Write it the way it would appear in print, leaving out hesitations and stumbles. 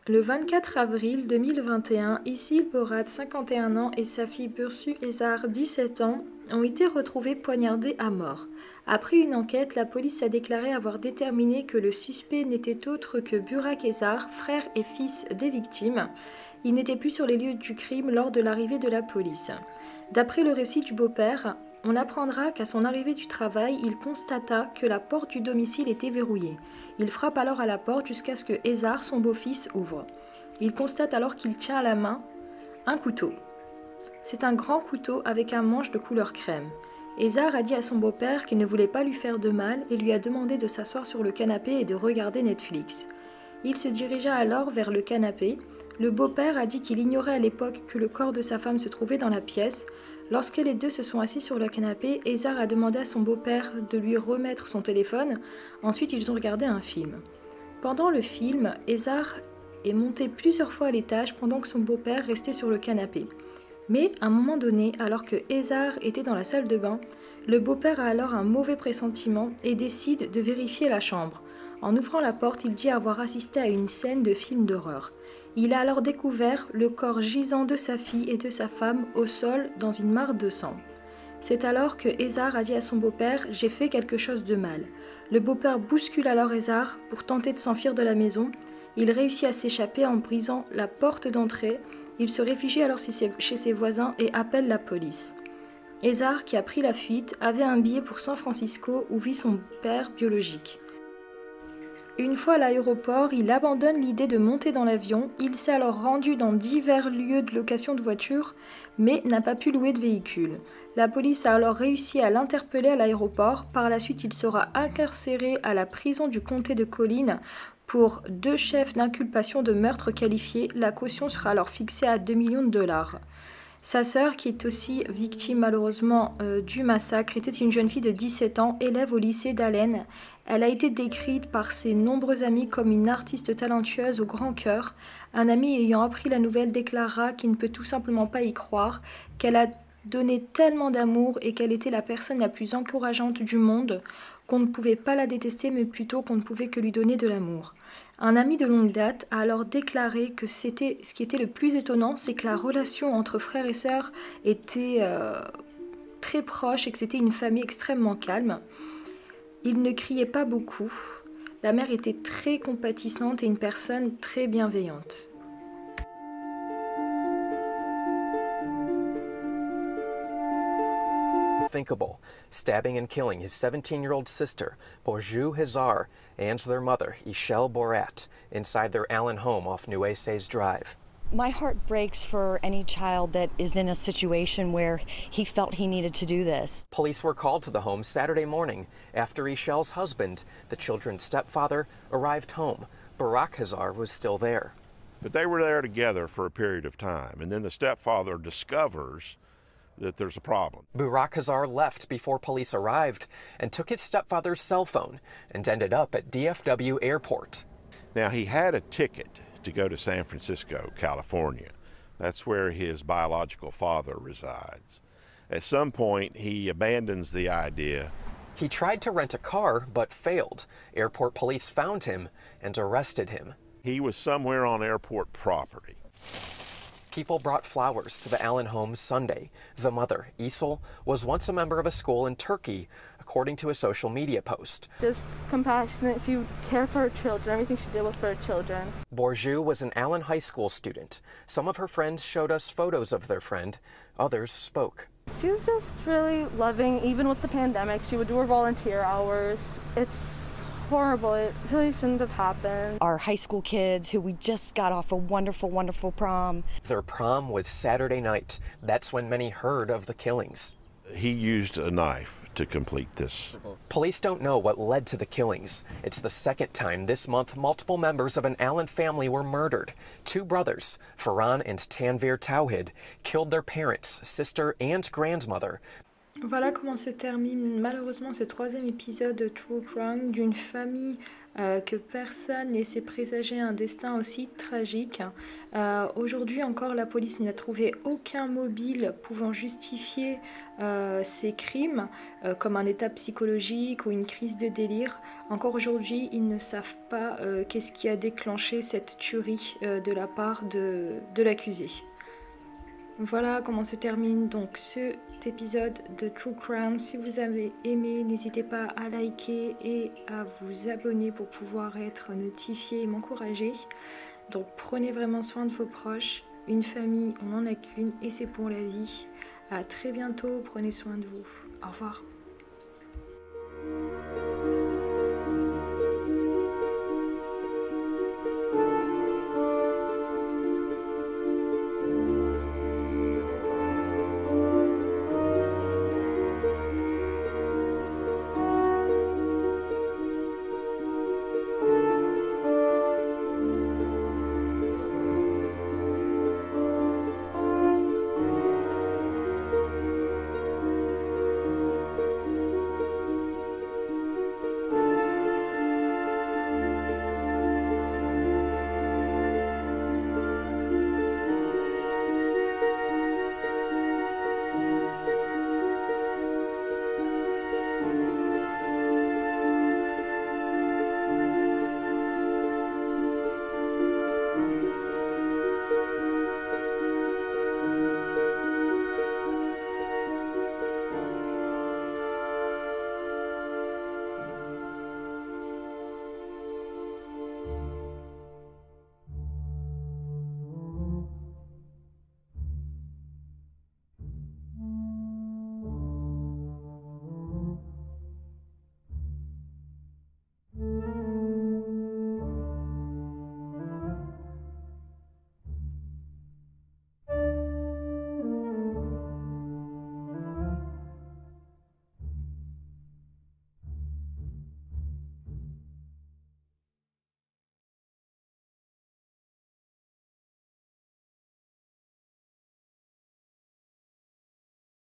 Le 24 avril 2021, Isil Borat, 51 ans, et sa fille Burcu Ezar, 17 ans, ont été retrouvés poignardés à mort. Après une enquête, la police a déclaré avoir déterminé que le suspect n'était autre que Burak Ezar, frère et fils des victimes. Il n'était plus sur les lieux du crime lors de l'arrivée de la police. D'après le récit du beau-père, on apprendra qu'à son arrivée du travail, il constata que la porte du domicile était verrouillée. Il frappe alors à la porte jusqu'à ce que Ezar, son beau-fils, ouvre. Il constate alors qu'il tient à la main un couteau. C'est un grand couteau avec un manche de couleur crème. Ezar a dit à son beau-père qu'il ne voulait pas lui faire de mal et lui a demandé de s'asseoir sur le canapé et de regarder Netflix. Il se dirigea alors vers le canapé. Le beau-père a dit qu'il ignorait à l'époque que le corps de sa femme se trouvait dans la pièce. Lorsque les deux se sont assis sur le canapé, Ezar a demandé à son beau-père de lui remettre son téléphone. Ensuite, ils ont regardé un film. Pendant le film, Ezar est monté plusieurs fois à l'étage pendant que son beau-père restait sur le canapé. Mais à un moment donné, alors que Ezar était dans la salle de bain, le beau-père a alors un mauvais pressentiment et décide de vérifier la chambre. En ouvrant la porte, il dit avoir assisté à une scène de film d'horreur. Il a alors découvert le corps gisant de sa fille et de sa femme au sol dans une mare de sang. C'est alors que Ezar a dit à son beau-père « J'ai fait quelque chose de mal ». Le beau-père bouscule alors Ezar pour tenter de s'enfuir de la maison. Il réussit à s'échapper en brisant la porte d'entrée. Il se réfugie alors chez ses voisins et appelle la police. Ezar, qui a pris la fuite, avait un billet pour San Francisco où vit son père biologique. Une fois à l'aéroport, il abandonne l'idée de monter dans l'avion. Il s'est alors rendu dans divers lieux de location de voitures, mais n'a pas pu louer de véhicule. La police a alors réussi à l'interpeller à l'aéroport. Par la suite, il sera incarcéré à la prison du comté de Collin pour 2 chefs d'inculpation de meurtre qualifiés. La caution sera alors fixée à 2 millions de dollars. Sa sœur, qui est aussi victime malheureusement du massacre, était une jeune fille de 17 ans, élève au lycée d'Allen. Elle a été décrite par ses nombreux amis comme une artiste talentueuse au grand cœur. Un ami ayant appris la nouvelle déclara qu'il ne peut tout simplement pas y croire, qu'elle a donné tellement d'amour et qu'elle était la personne la plus encourageante du monde, qu'on ne pouvait pas la détester mais plutôt qu'on ne pouvait que lui donner de l'amour. Un ami de longue date a alors déclaré que ce qui était le plus étonnant, c'est que la relation entre frères et sœurs était très proche et que c'était une famille extrêmement calme. Ils ne criaient pas beaucoup. La mère était très compatissante et une personne très bienveillante. Unthinkable, stabbing and killing his 17-year-old sister, Burcu Ezar, and their mother, Ishel Borat, inside their Allen home off Nueces Drive. My heart breaks for any child that is in a situation where he felt he needed to do this. Police were called to the home Saturday morning after Ishel's husband, the children's stepfather, arrived home. Burak Ezar was still there. But they were there together for a period of time, and then the stepfather discovers that there's a problem. Burak Ezar left before police arrived and took his stepfather's cell phone and ended up at DFW Airport. Now, he had a ticket to go to San Francisco, California. That's where his biological father resides. At some point, he abandons the idea. He tried to rent a car, but failed. Airport police found him and arrested him. He was somewhere on airport property. People brought flowers to the Allen home Sunday. The mother, Isel, was once a member of a school in Turkey, according to a social media post. Just compassionate. She would care for her children. Everything she did was for her children. Burcu was an Allen High School student. Some of her friends showed us photos of their friend. Others spoke. She was just really loving. Even with the pandemic, she would do her volunteer hours. It's horrible. It really shouldn't have happened. Our high school kids who we just got off a wonderful, wonderful prom. Their prom was Saturday night. That's when many heard of the killings. He used a knife to complete this. Police don't know what led to the killings. It's the second time this month multiple members of an Allen family were murdered. 2 brothers, Farhan and Tanvir Tauhid, killed their parents, sister, and grandmother. Voilà comment se termine malheureusement ce 3e épisode de True Crime d'une famille que personne ne laissait présager un destin aussi tragique. Aujourd'hui encore, la police n'a trouvé aucun mobile pouvant justifier ces crimes, comme un état psychologique ou une crise de délire. Encore aujourd'hui, ils ne savent pas qu'est-ce qui a déclenché cette tuerie de la part de l'accusé. Voilà comment se termine donc cet épisode de True Crime. Si vous avez aimé, n'hésitez pas à liker et à vous abonner pour pouvoir être notifié et m'encourager. Donc prenez vraiment soin de vos proches. Une famille, on n'en a qu'une et c'est pour la vie. À très bientôt, prenez soin de vous. Au revoir.